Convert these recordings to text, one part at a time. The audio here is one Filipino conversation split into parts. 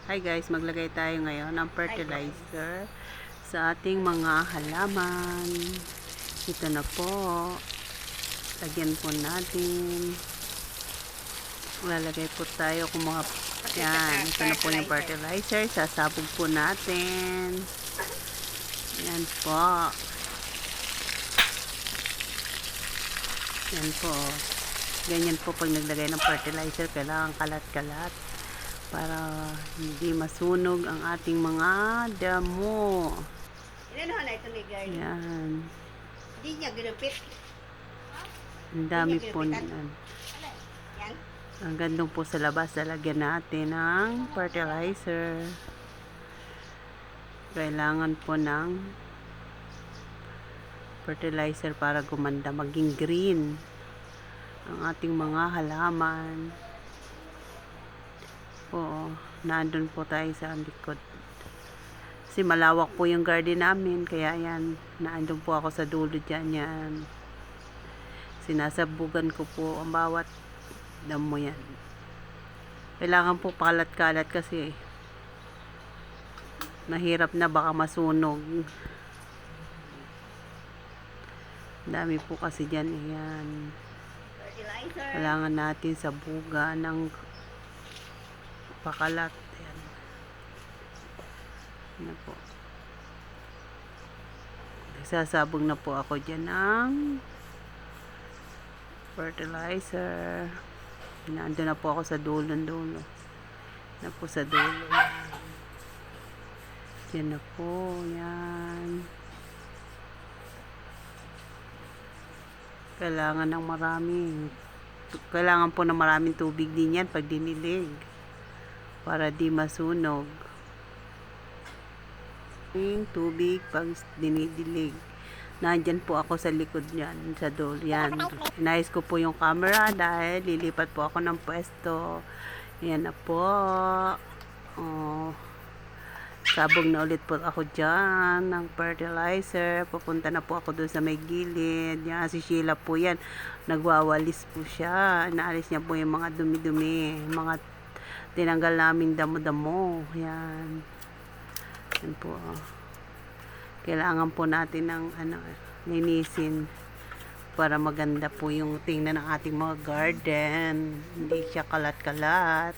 Hi guys, maglagay tayo ngayon ng fertilizer sa ating mga halaman. Ito na po. Lagyan po natin. Lalagay po tayo kung mga yan. Ito na po yung fertilizer. Sasabog po natin. Yan po. Yan po. Ganyan po pag naglagay ng fertilizer. Kailangan kalat-kalat para hindi masunog ang ating mga damo. Ilan na ito ni Gary? Yan. Hindi niya ginupit. Ang dami po niyan. Yan. Ang gandong po sa labas, lalagyan natin ng fertilizer. Kailangan po ng fertilizer para gumanda, maging green ang ating mga halaman. Oo, nandun po tayo sa likod. Kasi malawak po yung garden namin, kaya yan, nandun po ako sa dulo dyan, yan. Sinasabugan ko po ang bawat damo yan. Kailangan po kalat-kalat kasi mahirap na baka masunog. Dami po kasi dyan, yan. Fertilizer. Kailangan natin sabugan ng pakalat. Ayan. Ano po. Nagsasabog na po ako dyan ng fertilizer. Nandun na po ako sa dulo-dulo. Na po sa dulo. Yan na po. Yan. Kailangan ng maraming. Kailangan po ng maraming tubig din yan pag dinilig. Para di masunog yung tubig pag dinidilig. Nandyan po ako sa likod niyan, sa dulo yan. Inayos ko po yung camera dahil lilipat po ako ng pwesto. Yan na po. Oh, sabog na ulit po ako dyan ng fertilizer. Pupunta na po ako doon sa may gilid. Yan, si Sheila po yan, nagwawalis po siya. Inaalis niya po yung mga dumi-dumi, mga tinanggal namin damo-damo. Yan. Yan po. Kailangan po natin ng linisin para maganda po yung tingnan ng ating mga garden. Hindi siya kalat-kalat.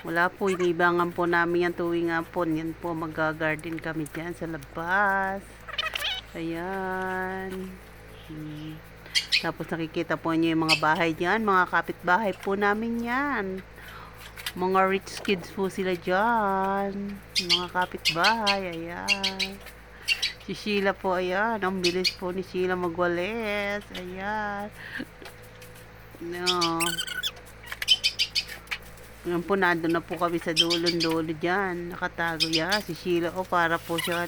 Wala po, inibangan po namin yan tuwing hapon. Yan po, mag-garden kami dyan sa labas. Ayan. Tapos nakikita po niyo yung mga bahay dyan. Mga kapitbahay po namin yan. Mga rich kids po sila dyan. Mga kapitbahay. Ayan. Si Sheila po, ayan. Ang bilis po ni Sheila magwalis. Ayan. No. Ayan po, nandun na po kami sa dulon-dulo dyan. Nakatago yan. Si Sheila, para po siya,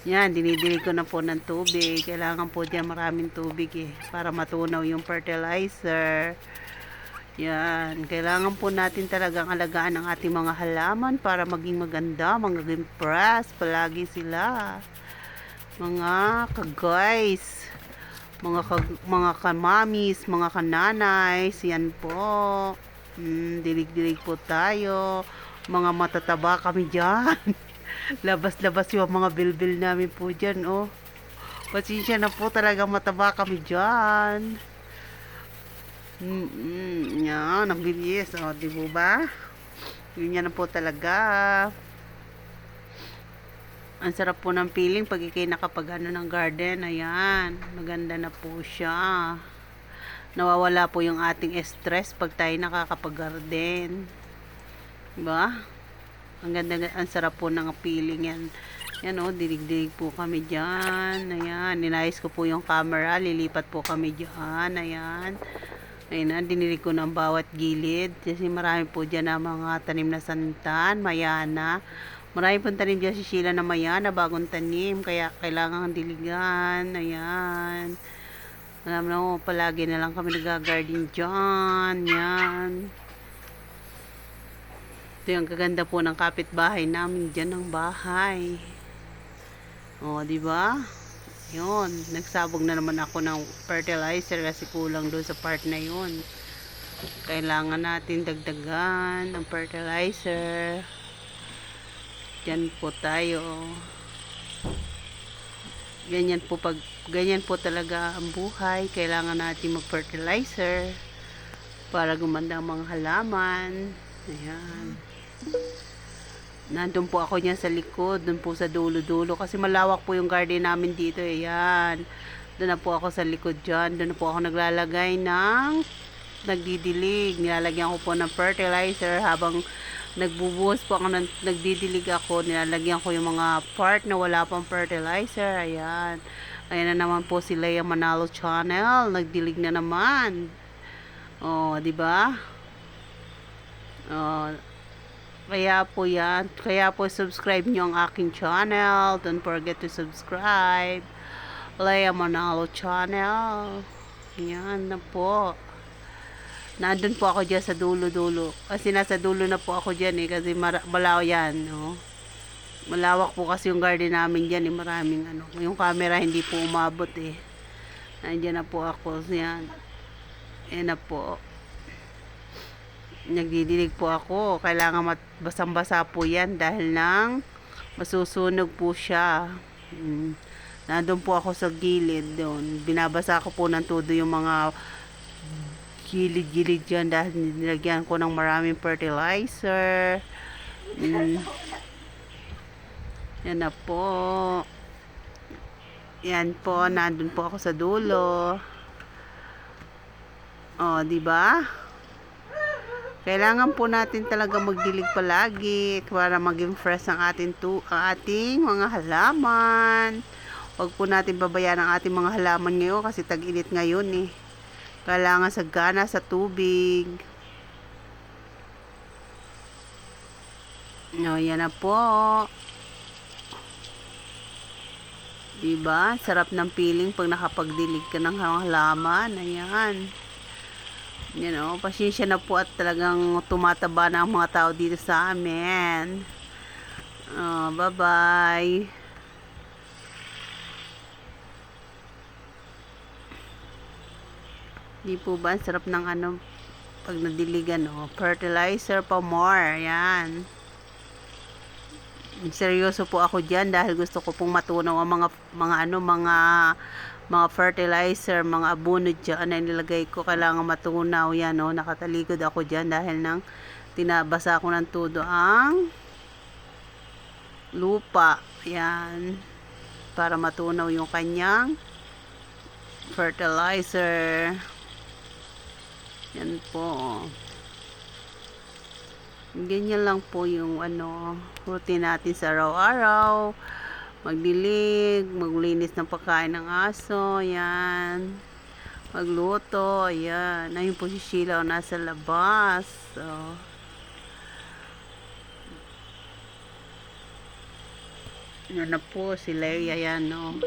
yan, dinidilig ko na po ng tubig. Kailangan po dyan maraming tubig para matunaw yung fertilizer. Yan, kailangan po natin talagang alagaan ang ating mga halaman para maging maganda, maging fresh palagi sila. Mga ka-guys, mga kamamis, mga kananays, yan po. Dilig-dilig po tayo. Mga matataba kami dyan. Labas-labas yung mga bilbil namin po dyan, Pasensya na po, talagang mataba kami dyan. Yan, ang bilis, di po ba? Yun yan na po talaga. Ang sarap po ng feeling pag ikay nakapag ng garden. Ayan, maganda na po siya. Nawawala po yung ating stress pag tayo nakakapag-garden. Diba? Ang ganda, ang sarap po ng feeling yan. Yan dilig-dilig po kami dyan. Ayan, ninayos ko po yung camera. Lilipat po kami dyan. Ayan. Ayan, dinilig ko ng bawat gilid. Kasi marami po dyan na mga tanim na santan, mayana. Marami po tanim dyan si Sheila na mayana, bagong tanim. Kaya kailangan diligan. Ayan. Alam na palagi na lang kami nag-garden dyan. Yan. Ito yung kaganda po ng kapitbahay namin dyan ng bahay. Di ba? Yun, nagsabog na naman ako ng fertilizer kasi kulang doon sa part na yun. Kailangan natin dagdagan ng fertilizer. Diyan po tayo. Ganyan po talaga ang buhay. Kailangan natin mag-fertilizer para gumanda ang mga halaman. Ayan. Nandun po ako niyan sa likod, dun po sa dulo-dulo kasi malawak po yung garden namin dito. Ayan. Doon na po ako sa likod dyan. Doon na po ako naglalagay ng nagdidilig. Nilalagyan ko po ng fertilizer habang nagbubuhos po ako nagdidilig ako. Nilalagyan ko yung mga part na wala pang fertilizer. Ayan. Ayan na naman po si Leia Manalo Channel. Nagdilig na naman. Oh, di ba? Oh, kaya po yan. Kaya po subscribe nyo ang aking channel. Don't forget to subscribe. Leia Manalo Channel. Yan na po. Nandun po ako dyan sa dulo-dulo. Kasi nasa dulo na po ako dyan eh. Kasi malaw yan. No? Malawak po kasi yung garden namin dyan eh. Maraming ano. Yung camera hindi po umabot eh. Nandiyan na po ako. Yan. Yan na po. Nagdidilig po ako. Kailangan basang-basa po yan dahil nang masusunog po siya. Nandun po ako sa gilid doon. Binabasa ko po ng todo yung mga gilid-gilid dyan dahil nilagyan ko ng maraming fertilizer. Yan na po. Yan po. Nandun po ako sa dulo. Oh, di ba? Kailangan po natin talaga magdilig palagi para maging fresh ang ating mga halaman. Huwag po natin babayaan ang ating mga halaman ngayon kasi tag-init ngayon eh. Kailangan sagana sa tubig. No, yan na po. Diba? Sarap ng feeling pag nakapagdilig ka ng halaman. Ayan. You know, pasensya na po at talagang tumataba na ang mga tao dito sa amin. Bye-bye. Di po ba? Ang sarap ng ano, pag nadiligan, fertilizer pa more. Yan. Seryoso po ako dyan dahil gusto ko pong matunaw ang mga fertilizer, mga abono dyan na nilagay ko. Kailangan matunaw yan. Nakatalikod ako dyan dahil nang tinabasa ko ng todo ang lupa. Yan. Para matunaw yung kanyang fertilizer. Yan po. Ganyan lang po yung routine natin sa araw-araw. Magdilig, maglinis ng pagkain ng aso, yan. Magluto, ayan. Ayun po si Sheila nasa labas. So, yan na po si Leia, yan, no.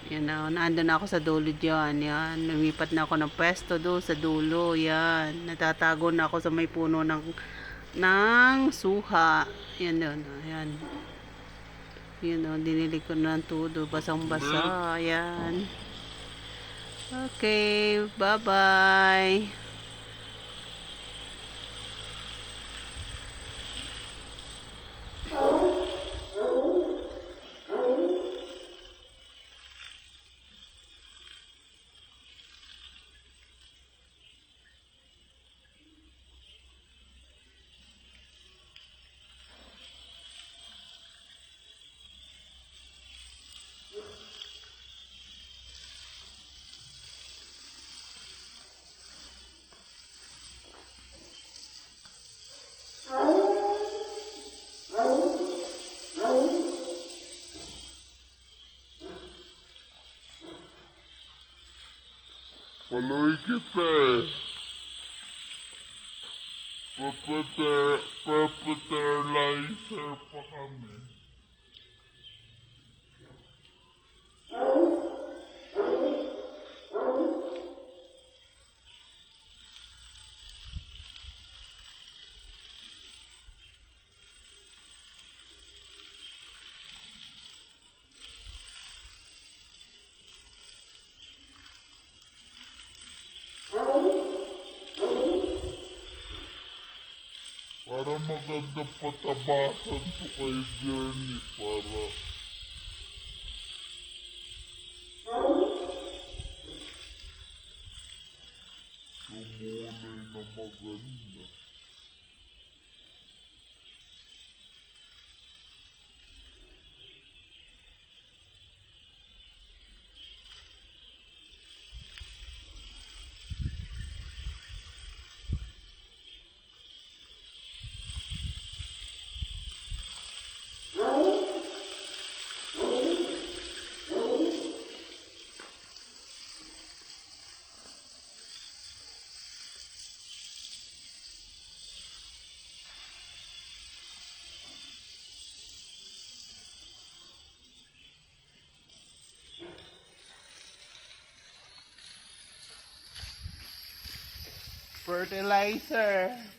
Yan na, nandun ako sa dulo dyan, yan. Lumipat na ako ng pwesto doon sa dulo, yan. Natatago na ako sa may puno ng suha. Yan doon, yan. Yan dinilig ko na ng todo, basang-basa, yan. Okay, bye-bye. Paloy kita eh. Papaterlizer pa kami. Para maganda patabasan to kay Journey para sumulay na maganda. Fertilizer.